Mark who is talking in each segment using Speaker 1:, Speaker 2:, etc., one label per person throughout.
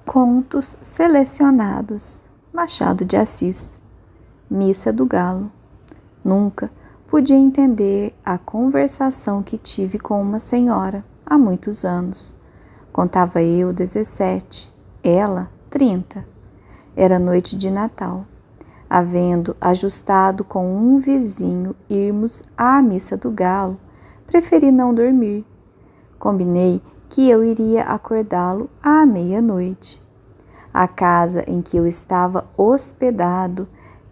Speaker 1: Contos selecionados. Machado de Assis. Missa do Galo. Nunca pude entender a conversação que tive com uma senhora há muitos anos. Contava eu 17, ela 30. Era noite de Natal. Havendo ajustado com um vizinho irmos à Missa do Galo, preferi não dormir. Combinei que eu iria acordá-lo à meia-noite. A casa em que eu estava hospedado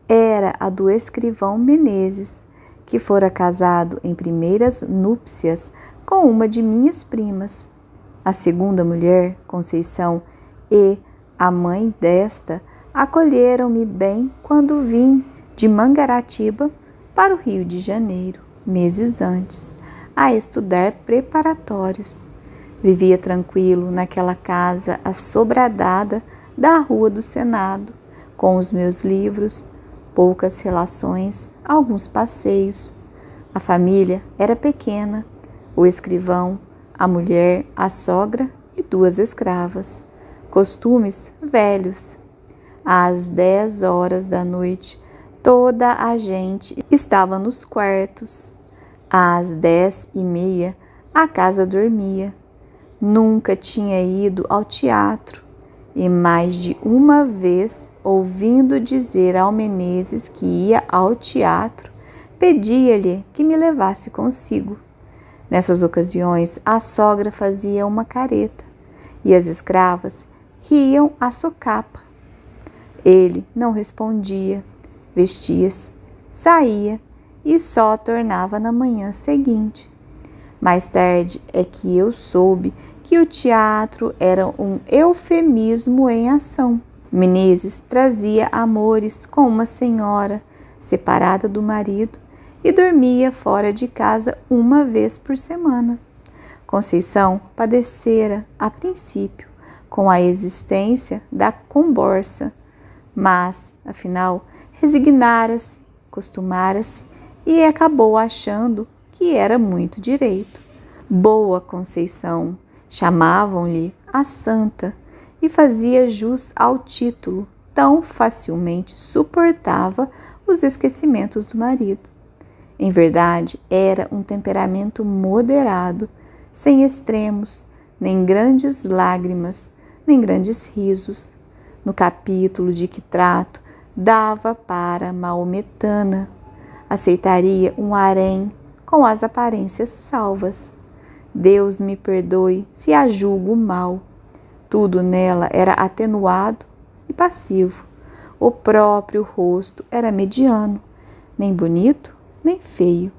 Speaker 1: era a do escrivão Menezes, que fora casado em primeiras núpcias com uma de minhas primas. A segunda mulher, Conceição, e a mãe desta acolheram-me bem quando vim de Mangaratiba para o Rio de Janeiro, meses antes, a estudar preparatórios. Vivia tranquilo naquela casa assobradada da Rua do Senado, com os meus livros, poucas relações, alguns passeios. A família era pequena, o escrivão, a mulher, a sogra e 2 escravas. Costumes velhos. Às 10 horas da noite, toda a gente estava nos quartos. Às 10h30, a casa dormia. Nunca tinha ido ao teatro e mais de uma vez, ouvindo dizer ao Menezes que ia ao teatro, pedia-lhe que me levasse consigo. Nessas ocasiões, a sogra fazia uma careta e as escravas riam à socapa. Ele não respondia, vestia-se, saía e só tornava na manhã seguinte. Mais tarde é que eu soube que o teatro era um eufemismo em ação. Menezes trazia amores com uma senhora separada do marido e dormia fora de casa uma vez por semana. Conceição padecera, a princípio, com a existência da comborça, mas, afinal, resignara-se, costumara-se e acabou achando que era muito direito. Boa Conceição, chamavam-lhe a Santa, e fazia jus ao título, tão facilmente suportava os esquecimentos do marido. Em verdade, era um temperamento moderado, sem extremos, nem grandes lágrimas, nem grandes risos. No capítulo de que trato, dava para maometana, aceitaria um harém com as aparências salvas. Deus me perdoe se a julgo mal. Tudo nela era atenuado e passivo. O próprio rosto era mediano, nem bonito, nem feio.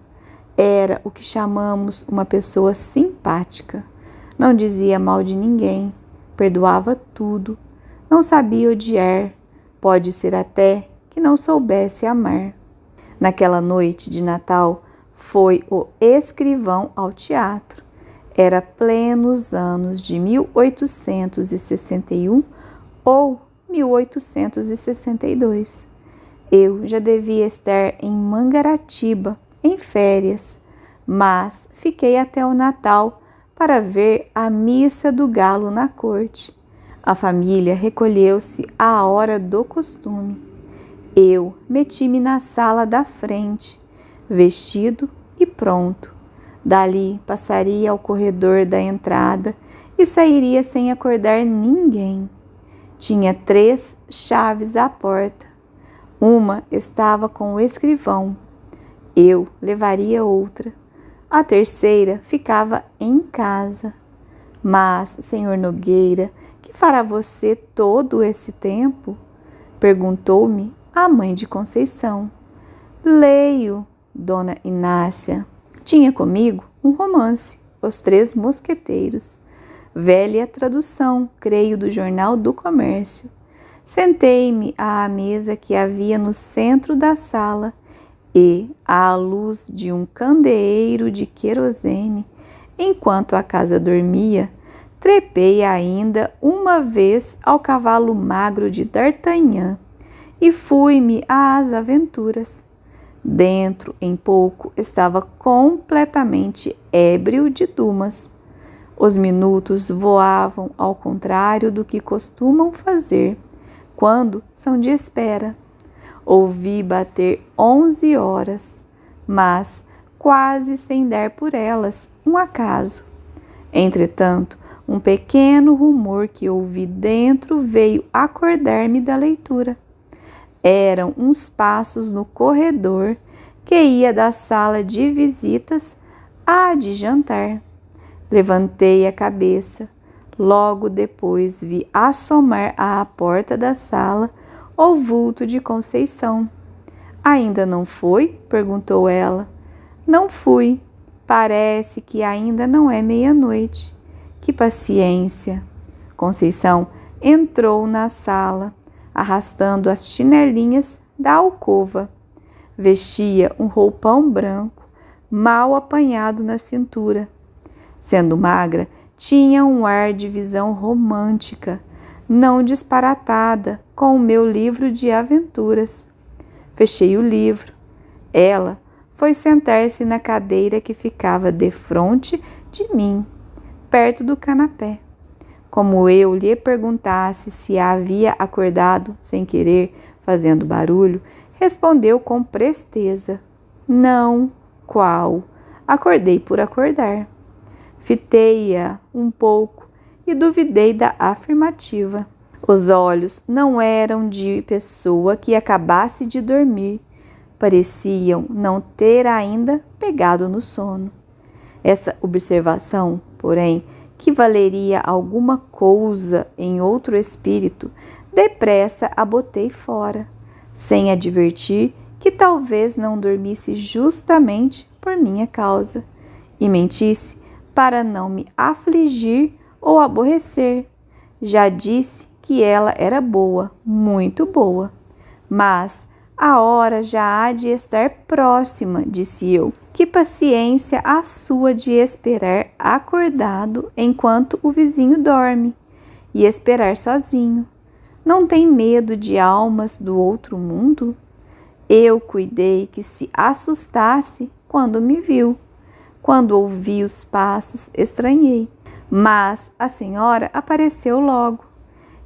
Speaker 1: Era o que chamamos uma pessoa simpática. Não dizia mal de ninguém, perdoava tudo, não sabia odiar, pode ser até que não soubesse amar. Naquela noite de Natal, foi o escrivão ao teatro. Era plenos anos de 1861 ou 1862. Eu já devia estar em Mangaratiba, em férias, mas fiquei até o Natal para ver a Missa do Galo na corte. A família recolheu-se à hora do costume. Eu meti-me na sala da frente, vestido e pronto. Dali passaria ao corredor da entrada e sairia sem acordar ninguém. Tinha 3 chaves à porta. Uma estava com o escrivão. Eu levaria outra. A terceira ficava em casa. Mas, senhor Nogueira, que fará você todo esse tempo? Perguntou-me a mãe de Conceição. Leio, dona Inácia. Tinha comigo um romance, Os 3 Mosqueteiros. Velha tradução, creio, do Jornal do Comércio. Sentei-me à mesa que havia no centro da sala e, à luz de um candeeiro de querosene, enquanto a casa dormia, trepei ainda uma vez ao cavalo magro de D'Artagnan e fui-me às aventuras. Dentro, em pouco, estava completamente ébrio de Dumas. Os minutos voavam ao contrário do que costumam fazer quando são de espera. Ouvi bater 11 horas, mas quase sem dar por elas um acaso. Entretanto, um pequeno rumor que ouvi dentro veio acordar-me da leitura. Eram uns passos no corredor que ia da sala de visitas à de jantar. Levantei a cabeça. Logo depois vi assomar à porta da sala o vulto de Conceição. Ainda não foi? Perguntou ela. Não fui. Parece que ainda não é meia-noite. Que paciência! Conceição entrou na sala, arrastando as chinelinhas da alcova. Vestia um roupão branco, mal apanhado na cintura. Sendo magra, tinha um ar de visão romântica, não disparatada com o meu livro de aventuras. Fechei o livro. Ela foi sentar-se na cadeira que ficava defronte de mim, perto do canapé. Como eu lhe perguntasse se a havia acordado sem querer, fazendo barulho, respondeu com presteza: Não, qual? Acordei por acordar. Fitei-a um pouco e duvidei da afirmativa. Os olhos não eram de pessoa que acabasse de dormir. Pareciam não ter ainda pegado no sono. Essa observação, porém, que valeria alguma coisa em outro espírito, depressa a botei fora, sem advertir que talvez não dormisse justamente por minha causa, e mentisse para não me afligir ou aborrecer. Já disse que ela era boa, muito boa. Mas a hora já há de estar próxima, disse eu. Que paciência a sua de esperar acordado enquanto o vizinho dorme, e esperar sozinho. Não tem medo de almas do outro mundo? Eu cuidei que se assustasse quando me viu. Quando ouvi os passos, estranhei. Mas a senhora apareceu logo.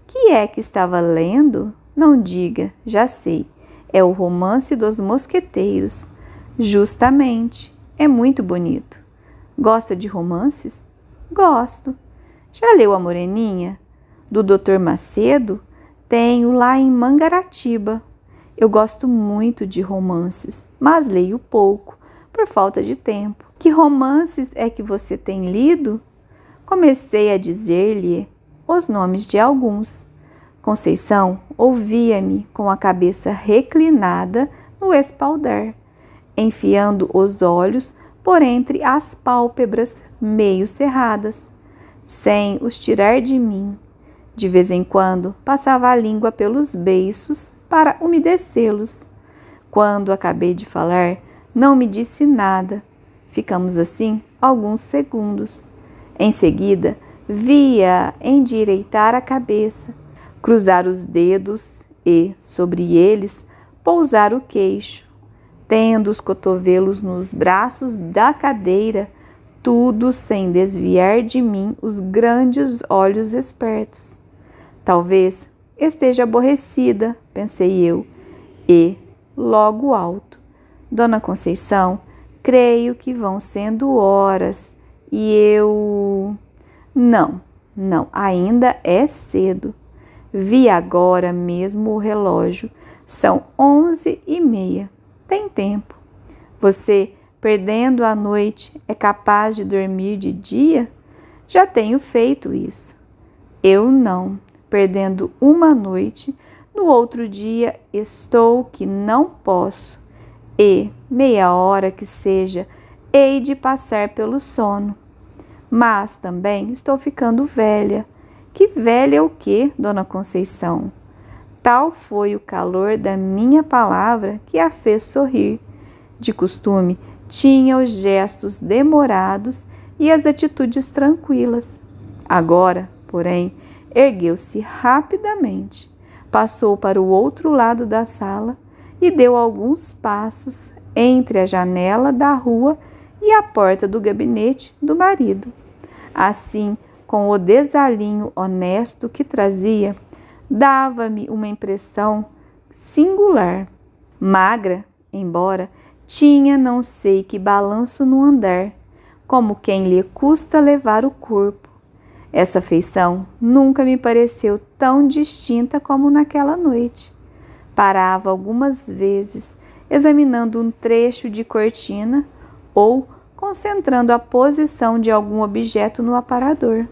Speaker 1: Que é que estava lendo? Não diga, já sei. É o Romance dos Mosqueteiros. Justamente. É muito bonito. Gosta de romances? Gosto. Já leu A Moreninha? Do Dr. Macedo? Tenho lá em Mangaratiba. Eu gosto muito de romances, mas leio pouco, por falta de tempo. Que romances é que você tem lido? Comecei a dizer-lhe os nomes de alguns. Conceição ouvia-me com a cabeça reclinada no espaldar, enfiando os olhos por entre as pálpebras meio cerradas, sem os tirar de mim. De vez em quando passava a língua pelos beiços para umedecê-los. Quando acabei de falar, não me disse nada. Ficamos assim alguns segundos. Em seguida, vi-a endireitar a cabeça, cruzar os dedos e, sobre eles, pousar o queixo, tendo os cotovelos nos braços da cadeira, tudo sem desviar de mim os grandes olhos espertos. Talvez esteja aborrecida, pensei eu, e, logo alto, Dona Conceição, creio que vão sendo horas e eu... Não, ainda é cedo. Vi agora mesmo o relógio. São 11h30. Tem tempo. Você, perdendo a noite, é capaz de dormir de dia? Já tenho feito isso. Eu não. Perdendo uma noite, no outro dia estou que não posso. E, meia hora que seja, hei de passar pelo sono. Mas também estou ficando velha. Que velha o quê, Dona Conceição? Tal foi o calor da minha palavra que a fez sorrir. De costume, tinha os gestos demorados e as atitudes tranquilas. Agora, porém, ergueu-se rapidamente, passou para o outro lado da sala e deu alguns passos entre a janela da rua e a porta do gabinete do marido. Assim, com o desalinho honesto que trazia, dava-me uma impressão singular. Magra, embora, tinha não sei que balanço no andar, como quem lhe custa levar o corpo. Essa feição nunca me pareceu tão distinta como naquela noite. Parava algumas vezes, examinando um trecho de cortina ou concentrando a posição de algum objeto no aparador.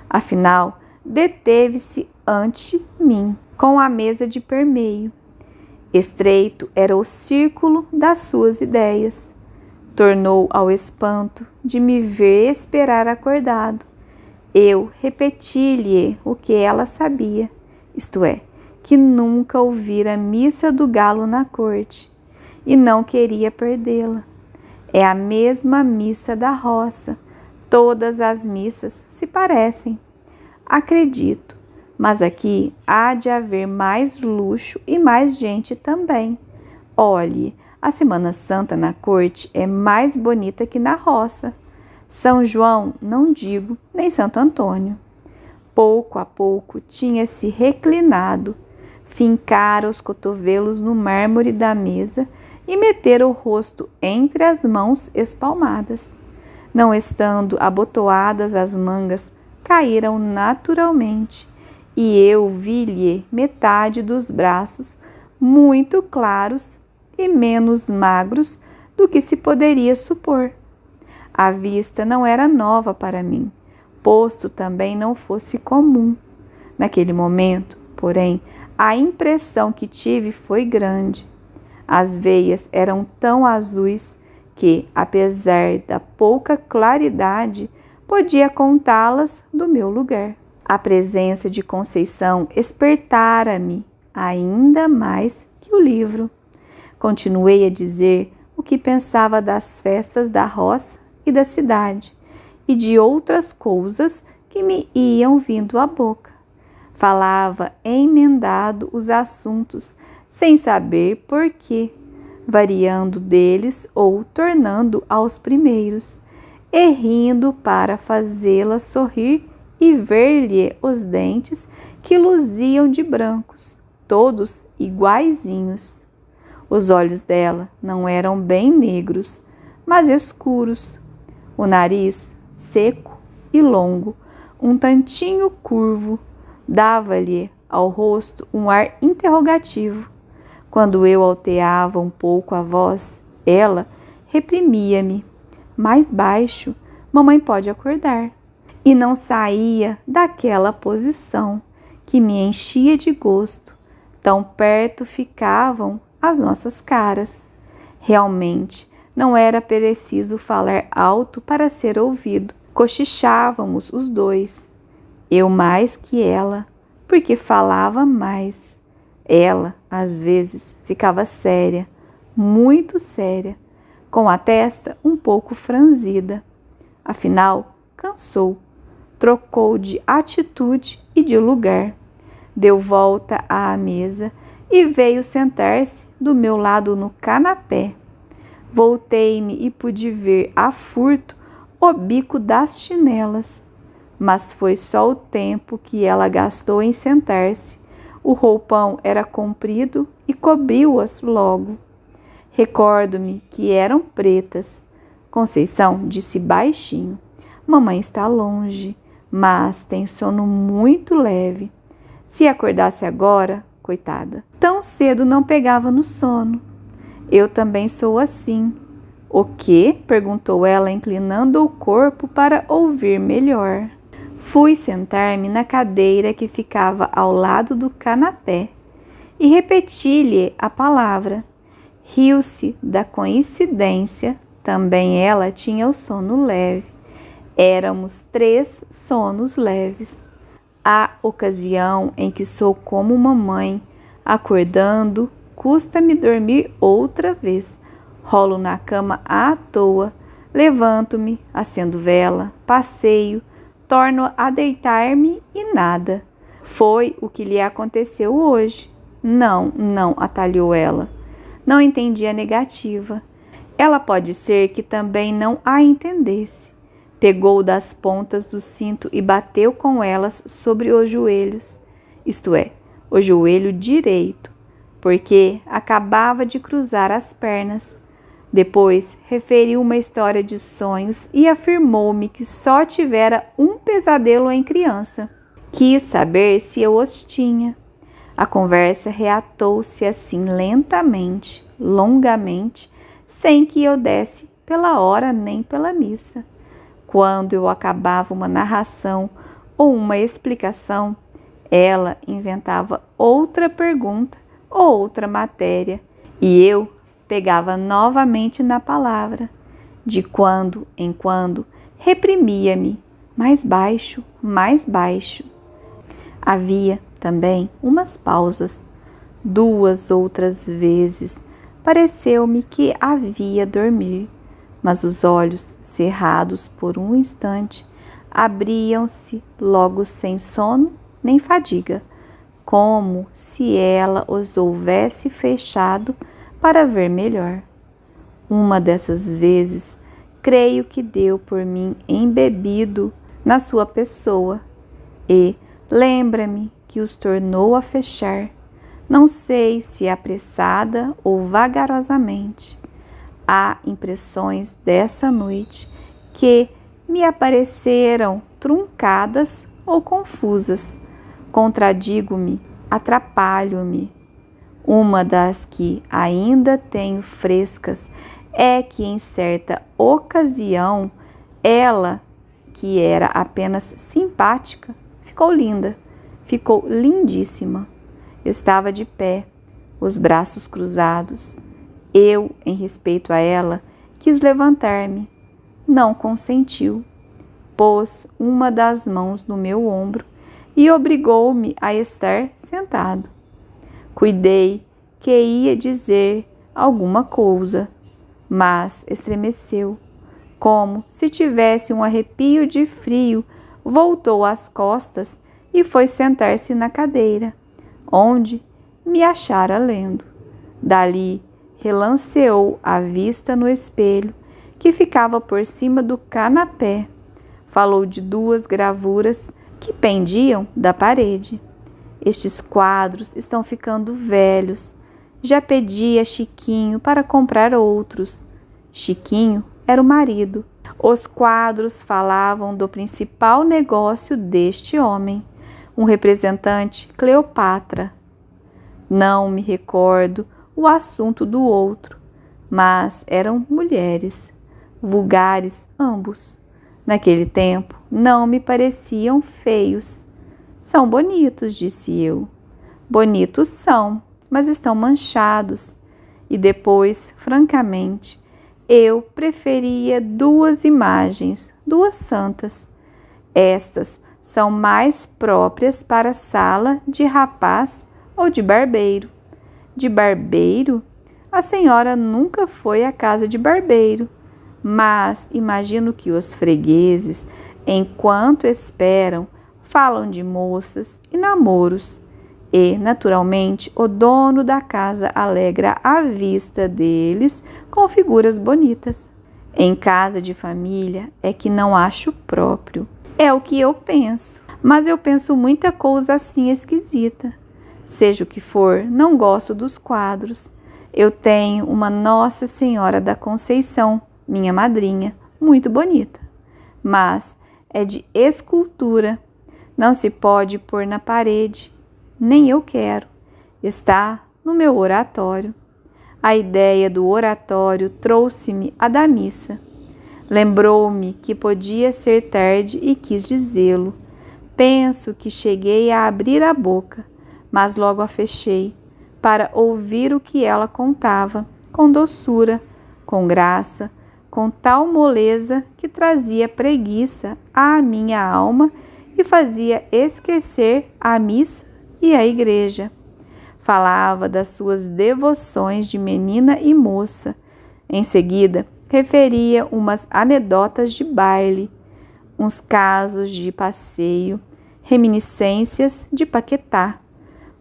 Speaker 1: Afinal, deteve-se ante mim, com a mesa de permeio. Estreito era o círculo das suas ideias. Tornou ao espanto de me ver esperar acordado. Eu repeti-lhe o que ela sabia, isto é, que nunca ouvira a missa do galo na corte, e não queria perdê-la. É a mesma missa da roça. Todas as missas se parecem. Acredito, mas aqui há de haver mais luxo e mais gente também. Olhe, a Semana Santa na corte é mais bonita que na roça. São João, não digo, nem Santo Antônio. Pouco a pouco tinha-se reclinado, fincara os cotovelos no mármore da mesa e metera o rosto entre as mãos espalmadas. Não estando abotoadas as mangas, caíram naturalmente, e eu vi-lhe metade dos braços muito claros e menos magros do que se poderia supor. A vista não era nova para mim, posto também não fosse comum. Naquele momento, porém, a impressão que tive foi grande. As veias eram tão azuis que, apesar da pouca claridade, podia contá-las do meu lugar. A presença de Conceição espertara-me ainda mais que o livro. Continuei a dizer o que pensava das festas da roça e da cidade, e de outras coisas que me iam vindo à boca. Falava emendado os assuntos, sem saber por quê, variando deles ou tornando aos primeiros, e rindo para fazê-la sorrir e ver-lhe os dentes que luziam de brancos, todos iguaizinhos. Os olhos dela não eram bem negros, mas escuros. O nariz, seco e longo, um tantinho curvo, dava-lhe ao rosto um ar interrogativo. Quando eu alteava um pouco a voz, ela reprimia-me. Mais baixo, mamãe pode acordar. E não saía daquela posição que me enchia de gosto. Tão perto ficavam as nossas caras. Realmente, não era preciso falar alto para ser ouvido. Cochichávamos os dois. Eu mais que ela, porque falava mais. Ela, às vezes, ficava séria, muito séria, com a testa um pouco franzida. Afinal, cansou, trocou de atitude e de lugar, deu volta à mesa e veio sentar-se do meu lado no canapé. Voltei-me e pude ver a furto o bico das chinelas, mas foi só o tempo que ela gastou em sentar-se. O roupão era comprido e cobriu-as logo. Recordo-me que eram pretas. Conceição disse baixinho: mamãe está longe, mas tem sono muito leve. Se acordasse agora, coitada, tão cedo não pegava no sono. Eu também sou assim. O quê? Perguntou ela, inclinando o corpo para ouvir melhor. Fui sentar-me na cadeira que ficava ao lado do canapé e repeti-lhe a palavra. Riu-se da coincidência. Também ela tinha o sono leve. Éramos 3 sonos leves. Há ocasião em que sou como mamãe, acordando, custa-me dormir outra vez. Rolo na cama à toa, levanto-me, acendo vela, passeio, torno a deitar-me e nada. Foi o que lhe aconteceu hoje. Não, atalhou ela. Não entendi a negativa. Ela pode ser que também não a entendesse. Pegou das pontas do cinto e bateu com elas sobre os joelhos, isto é, o joelho direito, porque acabava de cruzar as pernas. Depois referiu uma história de sonhos e afirmou-me que só tivera um pesadelo em criança. Quis saber se eu os tinha. A conversa reatou-se assim lentamente, longamente, sem que eu desse pela hora nem pela missa. Quando eu acabava uma narração ou uma explicação, ela inventava outra pergunta ou outra matéria, e eu pegava novamente na palavra. De quando em quando, reprimia-me, mais baixo, mais baixo. Havia também umas pausas. 2 outras vezes pareceu-me que havia dormir, mas os olhos, cerrados por um instante, abriam-se logo sem sono nem fadiga, como se ela os houvesse fechado para ver melhor. Uma dessas vezes, creio que deu por mim embebido na sua pessoa e lembra-me que os tornou a fechar, não sei se apressada ou vagarosamente. Há impressões dessa noite que me apareceram truncadas ou confusas. Contradigo-me, atrapalho-me. Uma das que ainda tenho frescas é que em certa ocasião ela, que era apenas simpática, ficou linda, ficou lindíssima. Estava de pé, os braços cruzados. Eu, em respeito a ela, quis levantar-me. Não consentiu. Pôs uma das mãos no meu ombro e obrigou-me a estar sentado. Cuidei que ia dizer alguma coisa, mas estremeceu, como se tivesse um arrepio de frio, voltou as costas e foi sentar-se na cadeira, onde me achara lendo. Dali relanceou a vista no espelho, que ficava por cima do canapé. Falou de 2 gravuras que pendiam da parede. Estes quadros estão ficando velhos. Já pedi a Chiquinho para comprar outros. Chiquinho era o marido. Os quadros falavam do principal negócio deste homem, um representante Cleopatra. Não me recordo o assunto do outro, mas eram mulheres, vulgares ambos. Naquele tempo não me pareciam feios. São bonitos, disse eu. Bonitos são, mas estão manchados. E depois, francamente, eu preferia 2 imagens, 2 santas. Estas são mais próprias para sala de rapaz ou de barbeiro. De barbeiro? A senhora nunca foi à casa de barbeiro, mas imagino que os fregueses, enquanto esperam, falam de moças e namoros. E, naturalmente, o dono da casa alegra a vista deles com figuras bonitas. Em casa de família é que não acho próprio. É o que eu penso, mas eu penso muita coisa assim esquisita. Seja o que for, não gosto dos quadros. Eu tenho uma Nossa Senhora da Conceição, minha madrinha, muito bonita, mas é de escultura. Não se pode pôr na parede, nem eu quero. Está no meu oratório. A ideia do oratório trouxe-me a da missa. Lembrou-me que podia ser tarde e quis dizê-lo. Penso que cheguei a abrir a boca, mas logo a fechei, para ouvir o que ela contava, com doçura, com graça, com tal moleza que trazia preguiça à minha alma e fazia esquecer a missa e a igreja. Falava das suas devoções de menina e moça. Em seguida, referia umas anedotas de baile, uns casos de passeio, reminiscências de Paquetá.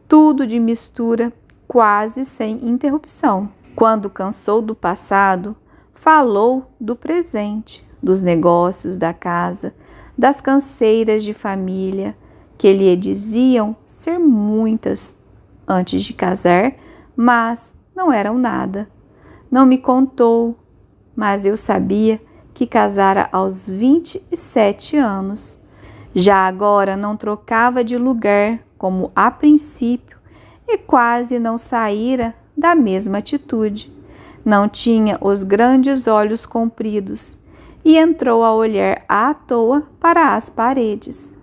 Speaker 1: Tudo de mistura, quase sem interrupção. Quando cansou do passado, falou do presente, dos negócios da casa, das canseiras de família, que lhe diziam ser muitas antes de casar, mas não eram nada. Não me contou, mas eu sabia que casara aos 27 anos. Já agora não trocava de lugar como a princípio e quase não saíra da mesma atitude. Não tinha os grandes olhos compridos e entrou a olhar à toa para as paredes.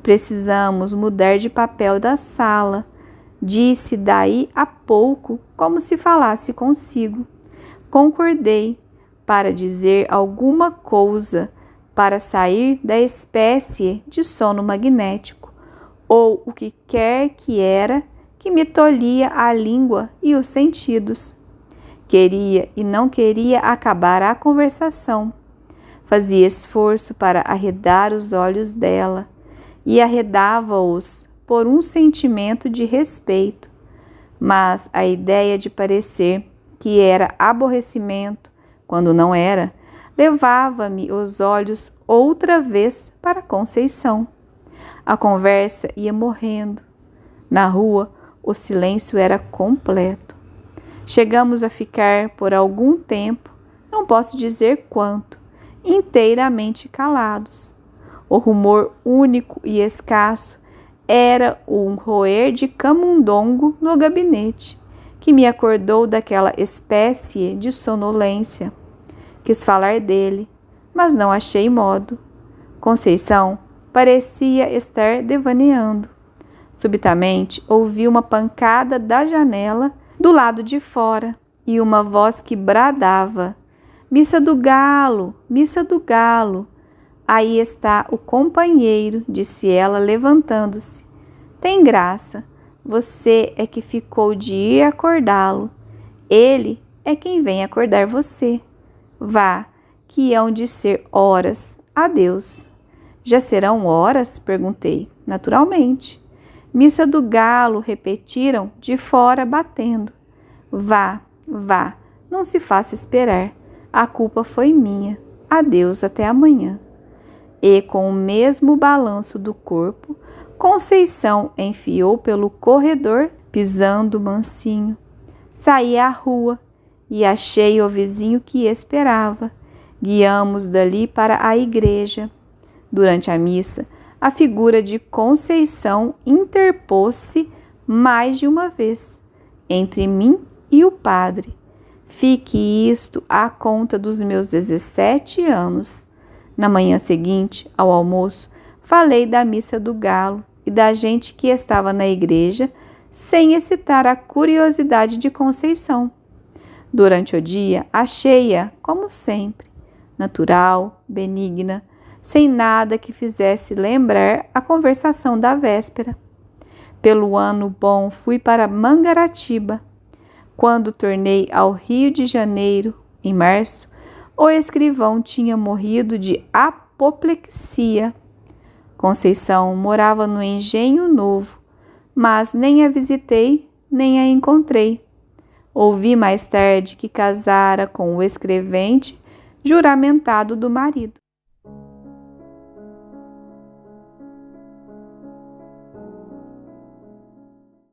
Speaker 1: Precisamos mudar de papel da sala, disse daí a pouco, como se falasse consigo. Concordei para dizer alguma coisa, para sair da espécie de sono magnético, ou o que quer que era que me tolhia a língua e os sentidos. Queria e não queria acabar a conversação. Fazia esforço para arredar os olhos dela e arredava-os por um sentimento de respeito, mas a ideia de parecer que era aborrecimento, quando não era, levava-me os olhos outra vez para Conceição. A conversa ia morrendo. Na rua, o silêncio era completo. Chegamos a ficar por algum tempo, não posso dizer quanto, inteiramente calados. O rumor único e escasso era um roer de camundongo no gabinete, que me acordou daquela espécie de sonolência. Quis falar dele, mas não achei modo. Conceição parecia estar devaneando. Subitamente ouvi uma pancada da janela do lado de fora e uma voz que bradava: "Missa do Galo! Missa do Galo!" "Aí está o companheiro", disse ela, levantando-se. "Tem graça. Você é que ficou de ir acordá-lo. Ele é quem vem acordar você. Vá, que hão de ser horas. Adeus." "Já serão horas?" perguntei. "Naturalmente." "Missa do Galo", repetiram de fora, batendo. "Vá, vá, não se faça esperar. A culpa foi minha. Adeus, até amanhã." E com o mesmo balanço do corpo, Conceição enfiou pelo corredor, pisando mansinho. Saí à rua e achei o vizinho que esperava. Guiamos dali para a igreja. Durante a missa, a figura de Conceição interpôs-se mais de uma vez entre mim e o padre. Fique isto à conta dos meus 17 anos. Na manhã seguinte, ao almoço, falei da missa do Galo e da gente que estava na igreja, sem excitar a curiosidade de Conceição. Durante o dia, achei-a, como sempre, natural, benigna, sem nada que fizesse lembrar a conversação da véspera. Pelo ano bom, fui para Mangaratiba. Quando tornei ao Rio de Janeiro, em março, o escrivão tinha morrido de apoplexia. Conceição morava no Engenho Novo, mas nem a visitei, nem a encontrei. Ouvi mais tarde que casara com o escrevente juramentado do marido.